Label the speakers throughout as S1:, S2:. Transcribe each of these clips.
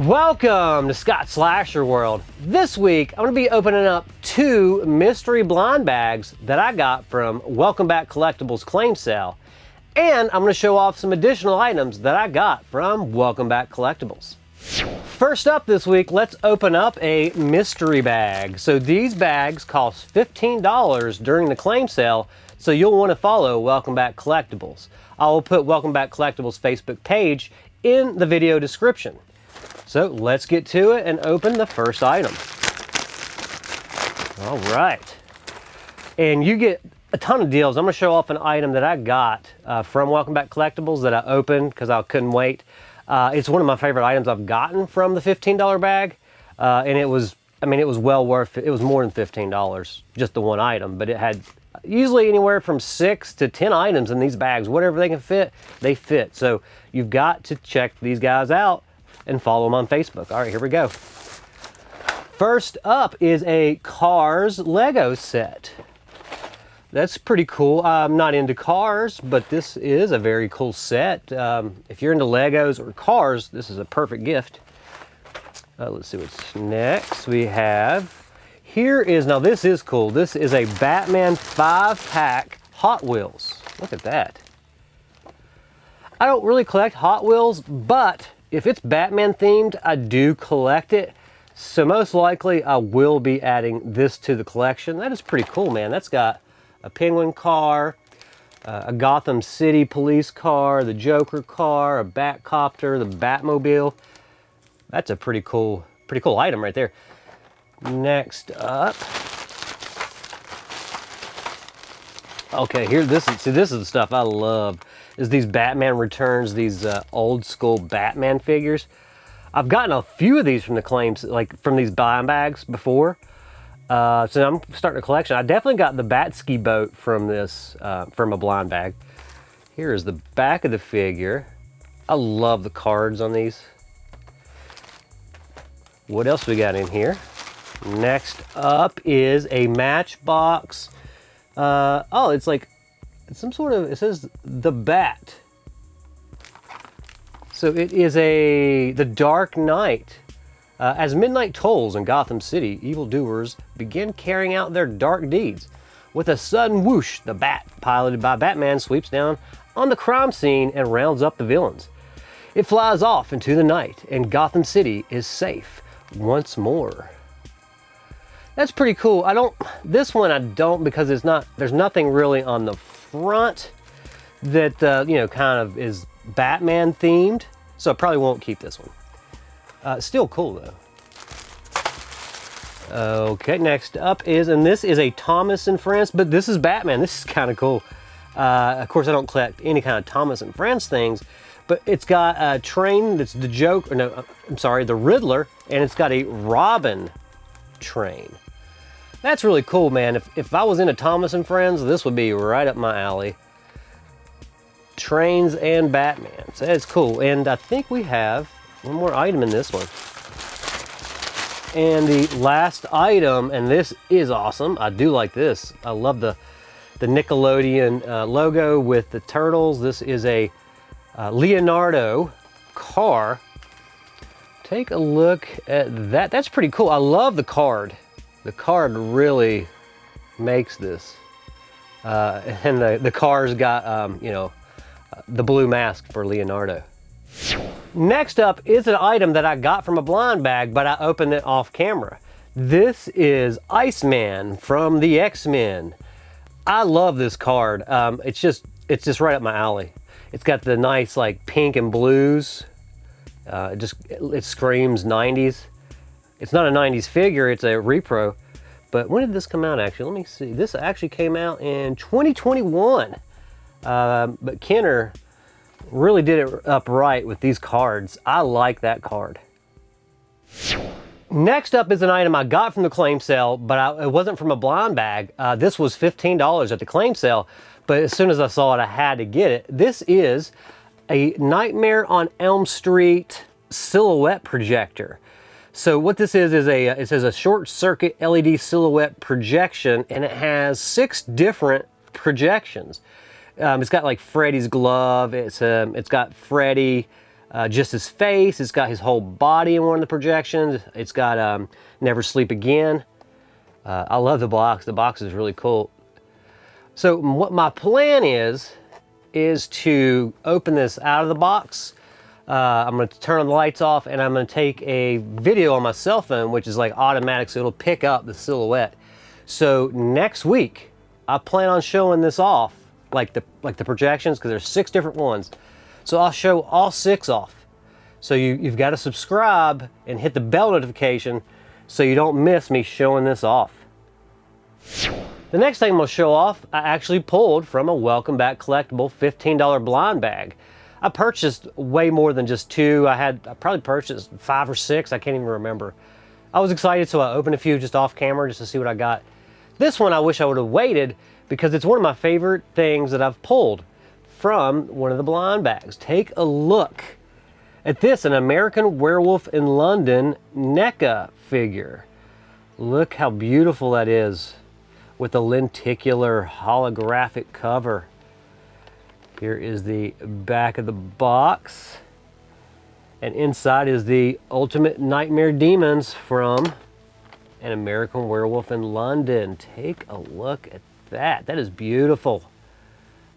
S1: Welcome to Scott Slasher World. This week, I'm going to be opening up 2 mystery blind bags that I got from Welcome Back Collectibles claim sale. And I'm going to show off some additional items that I got from Welcome Back Collectibles. First up this week, let's open up a mystery bag. So these bags cost $15 during the claim sale, so you'll want to follow Welcome Back Collectibles. I will put Welcome Back Collectibles Facebook page in the video description. So let's get to it and open the first item. All right. And you get a ton of deals. I'm going to show off an item that I got from Welcome Back Collectibles that I opened because I couldn't wait. It's one of my favorite items I've gotten from the $15 bag. And it was well worth it. It was more than $15, just the one item. But it had usually anywhere from 6 to 10 items in these bags. Whatever they can fit, they fit. So you've got to check these guys out and follow them on Facebook. All right, here we go. First up is a Cars Lego set. That's pretty cool. I'm not into cars, but this is a very cool set. If you're into Legos or cars, this is a perfect gift. Let's see what's next. We have, now this is cool. This is a Batman 5-pack Hot Wheels. Look at that. I don't really collect Hot Wheels, but if it's Batman themed, I do collect it. So most likely I will be adding this to the collection. That is pretty cool, man. That's got a Penguin car, a Gotham City police car, the Joker car, a Batcopter, the Batmobile. That's a pretty cool item right there. Next up. Okay, this is the stuff I love. Is these Batman Returns, these old school Batman figures. I've gotten a few of these from the claims, like from these blind bags before. So I'm starting a collection. I definitely got the Batski boat from this, from a blind bag. Here is the back of the figure. I love the cards on these. What else we got in here? Next up is a Matchbox. It's some sort of, it says The Bat. So it is the Dark Knight. As midnight tolls in Gotham City, evildoers begin carrying out their dark deeds. With a sudden whoosh, the Bat, piloted by Batman, sweeps down on the crime scene and rounds up the villains. It flies off into the night, and Gotham City is safe once more. That's pretty cool. This one I don't, because there's nothing really on the front that, kind of is Batman themed. So I probably won't keep this one. Still cool though. Okay, next up and this is a Thomas and Friends, but this is Batman. This is kind of cool. Of course, I don't collect any kind of Thomas and Friends things, but it's got a train that's the Riddler, and it's got a Robin train. That's really cool, man. If I was into Thomas and Friends, this would be right up my alley. Trains and Batman. So that's cool. And I think we have one more item in this one. And the last item, and this is awesome. I do like this. I love the Nickelodeon logo with the turtles. This is a Leonardo car. Take a look at that. That's pretty cool. I love the card. The card really makes this. And the car's got, the blue mask for Leonardo. Next up is an item that I got from a blind bag, but I opened it off camera. This is Iceman from the X-Men. I love this card. It's just right up my alley. It's got the nice like pink and blues. It screams 90s. It's not a 90s figure, it's a repro. But when did this come out actually? Let me see. This actually came out in 2021. But Kenner really did it up right with these cards. I like that card. Next up is an item I got from the claim sale, but it wasn't from a blind bag. This was $15 at the claim sale, but as soon as I saw it, I had to get it. This is a Nightmare on Elm Street silhouette projector. So what this is it says a short circuit LED silhouette projection, and it has 6 different projections. It's got like Freddy's glove. It's got Freddy. just his face. It's got his whole body in one of the projections. It's got Never Sleep Again. I love the box. The box is really cool. So what my plan is to open this out of the box. I'm going to turn the lights off, and I'm going to take a video on my cell phone, which is like automatic, so it'll pick up the silhouette. So next week, I plan on showing this off, like the projections, because there's 6 different ones. So I'll show all 6 off. So you've got to subscribe and hit the bell notification so you don't miss me showing this off. The next thing I'm going to show off, I actually pulled from a Welcome Back Collectible $15 blind bag. I purchased way more than just 2. I probably purchased 5 or 6. I can't even remember. I was excited, so I opened a few just off camera just to see what I got. This one I wish I would have waited because it's one of my favorite things that I've pulled from one of the blind bags. Take a look at this, an American Werewolf in London NECA figure. Look how beautiful that is with a lenticular holographic cover. Here is the back of the box. And inside is the Ultimate Nightmare Demons from an American Werewolf in London. Take a look at that. That is beautiful.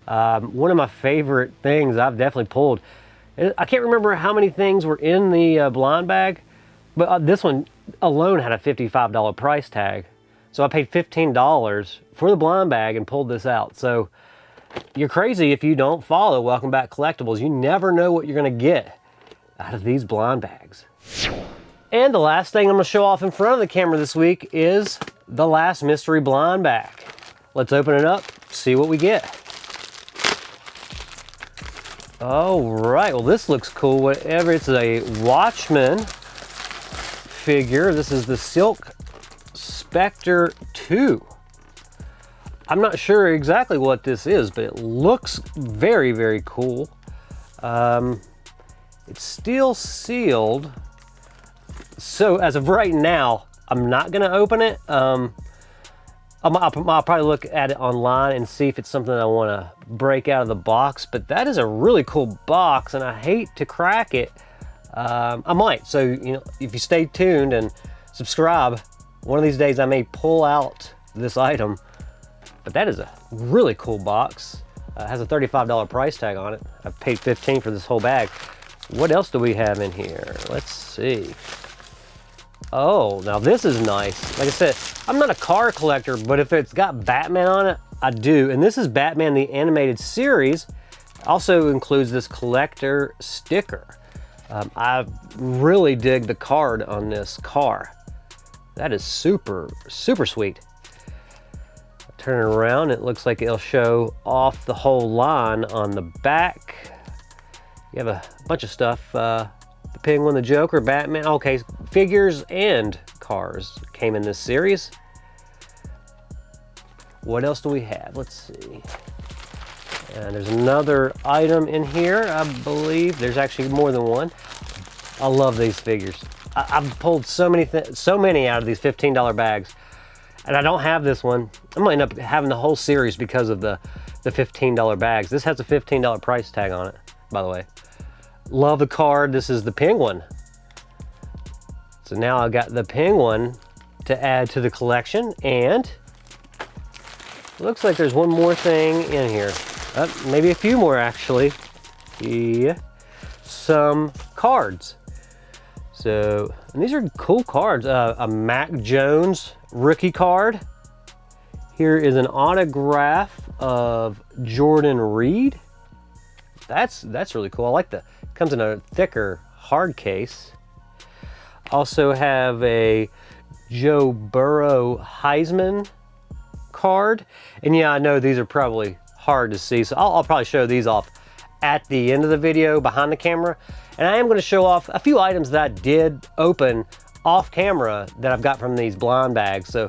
S1: One of my favorite things I've definitely pulled. I can't remember how many things were in the blind bag, but this one alone had a $55 price tag. So I paid $15 for the blind bag and pulled this out. So you're crazy if you don't follow Welcome Back Collectibles. You never know what you're going to get out of these blind bags. And the last thing I'm going to show off in front of the camera this week is the last mystery blind bag. Let's open it up, see what we get. All right, well this looks cool. Whatever, it's a Watchman figure. This is the Silk Spectre 2. I'm not sure exactly what this is, but it looks very, very cool. It's still sealed. So as of right now, I'm not gonna open it. I'll probably look at it online and see if it's something I wanna break out of the box, but that is a really cool box and I hate to crack it. I might, so if you stay tuned and subscribe, one of these days I may pull out this item, but that is a really cool box. It has a $35 price tag on it. I've paid $15 for this whole bag. What else do we have in here? Let's see. Oh, now this is nice. Like I said, I'm not a car collector, but if it's got Batman on it, I do. And this is Batman the Animated Series. Also includes this collector sticker. I really dig the card on this car. That is super, super sweet. Turn it around, it looks like it'll show off the whole line on the back. You have a bunch of stuff. The Penguin, the Joker, Batman. Okay, figures and cars came in this series. What else do we have? Let's see. And there's another item in here, I believe. There's actually more than one. I love these figures. I've pulled so many out of these $15 bags, and I don't have this one. I might end up having the whole series because of the $15 bags. This has a $15 price tag on it, by the way. Love the card. This is the Penguin. So now I got the Penguin to add to the collection, and looks like there's one more thing in here. Maybe a few more actually. Yeah, some cards. So, and these are cool cards. A Mac Jones rookie card. Here is an autograph of Jordan Reed. That's really cool. I like the, comes in a thicker hard case. Also have a Joe Burrow Heisman card. And yeah, I know these are probably hard to see, so I'll probably show these off at the end of the video behind the camera. And I am going to show off a few items that I did open off camera that I've got from these blind bags. So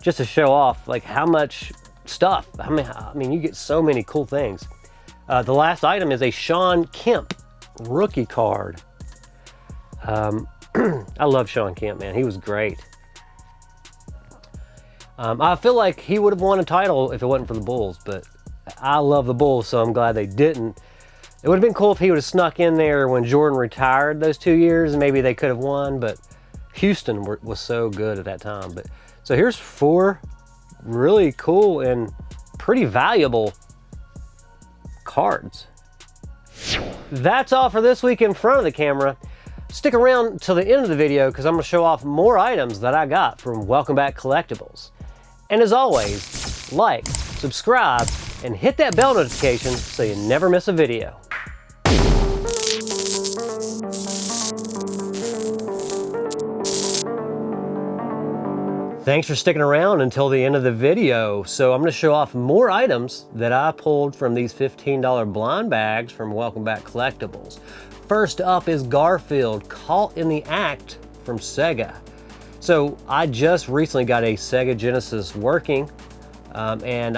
S1: just to show off like how much stuff, I mean you get so many cool things. The last item is a Sean Kemp rookie card. I love Sean Kemp, man. He was great. I feel like he would have won a title if it wasn't for the Bulls, but I love the Bulls, so I'm glad they didn't. It would have been cool if he would have snuck in there when Jordan retired those 2 years, and maybe they could have won, but Houston was so good at that time. But so here's 4 really cool and pretty valuable cards. That's all for this week in front of the camera. Stick around till the end of the video because I'm going to show off more items that I got from Welcome Back Collectibles. And as always, like, subscribe, and hit that bell notification so you never miss a video. Thanks for sticking around until the end of the video. So I'm going to show off more items that I pulled from these $15 blind bags from Welcome Back Collectibles. First up is Garfield, Caught in the Act from Sega. So I just recently got a Sega Genesis working, and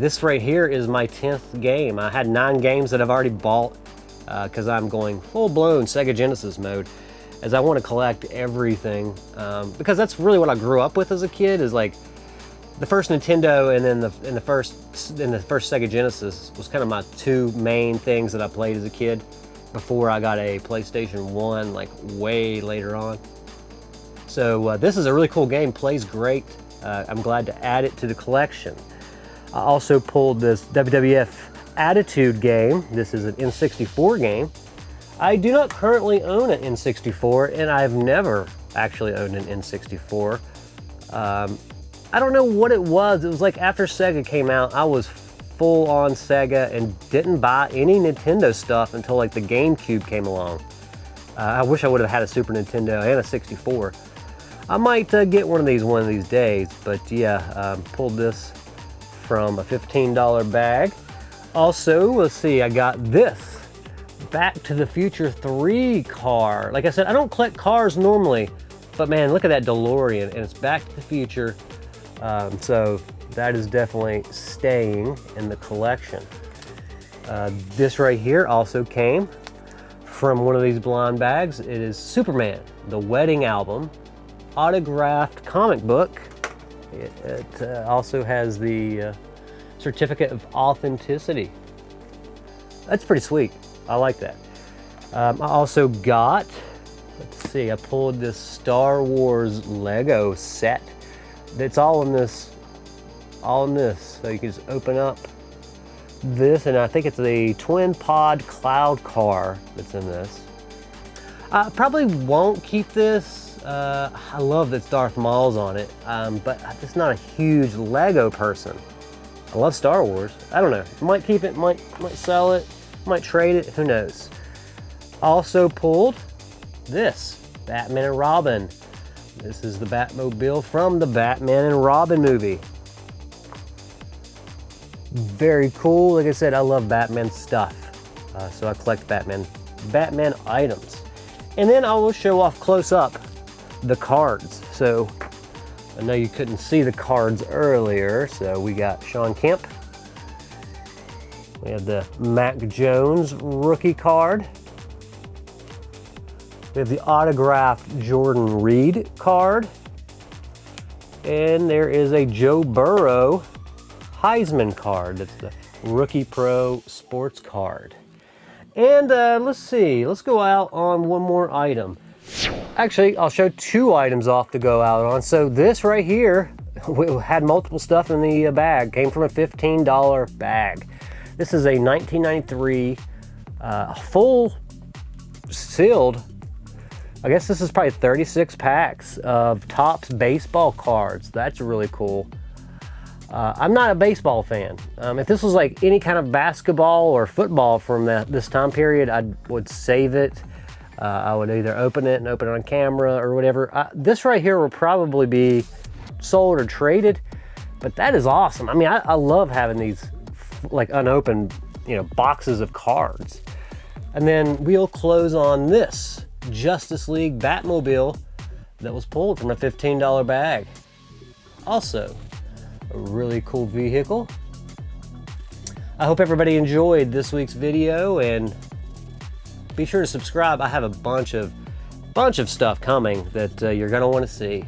S1: this right here is my 10th game. I had 9 games that I've already bought because I'm going full-blown Sega Genesis mode, as I want to collect everything, because that's really what I grew up with as a kid, is like the first Nintendo and then the first Sega Genesis was kind of my 2 main things that I played as a kid before I got a PlayStation 1 like way later on. So this is a really cool game, plays great. I'm glad to add it to the collection. I also pulled this WWF Attitude game. This is an N64 game. I do not currently own an N64, and I've never actually owned an N64. I don't know what it was. It was like after Sega came out, I was full on Sega and didn't buy any Nintendo stuff until like the GameCube came along. I wish I would have had a Super Nintendo and a 64. I might get one of these days, but yeah, pulled this from a $15 bag. Also, let's see, I got this Back to the Future 3 car. Like I said, I don't collect cars normally, but man, look at that DeLorean, and it's Back to the Future. So that is definitely staying in the collection. This right here also came from one of these blind bags. It is Superman, the Wedding Album, autographed comic book. It also has the certificate of authenticity. That's pretty sweet. I like that. I also got, let's see, I pulled this Star Wars Lego set. It's all in this. So you can just open up this, and I think it's the twin pod cloud car that's in this. I probably won't keep this. I love that Darth Maul's on it, but I'm just not a huge Lego person. I love Star Wars. I don't know. Might keep it, might sell it. Might trade it, who knows. Also pulled this, Batman and Robin. This is the Batmobile from the Batman and Robin movie. Very cool. Like I said, I love Batman stuff. So I collect Batman items. And then I will show off close up the cards. So I know you couldn't see the cards earlier. So we got Sean Kemp. We have the Mac Jones rookie card. We have the autographed Jordan Reed card. And there is a Joe Burrow Heisman card. That's the Rookie Pro Sports card. And let's see, let's go out on one more item. Actually, I'll show 2 items off to go out on. So this right here, we had multiple stuff in the bag, came from a $15 bag. This is a 1993 full sealed, I guess this is probably 36 packs of Topps baseball cards. That's really cool. I'm not a baseball fan. If this was like any kind of basketball or football from this time period, I would save it. I would either open it on camera or whatever. This right here will probably be sold or traded, but that is awesome. I mean, I love having these like unopened, boxes of cards. And then we'll close on this Justice League Batmobile that was pulled from a $15 bag. Also, a really cool vehicle. I hope everybody enjoyed this week's video, and be sure to subscribe. I have a bunch of stuff coming that you're gonna want to see.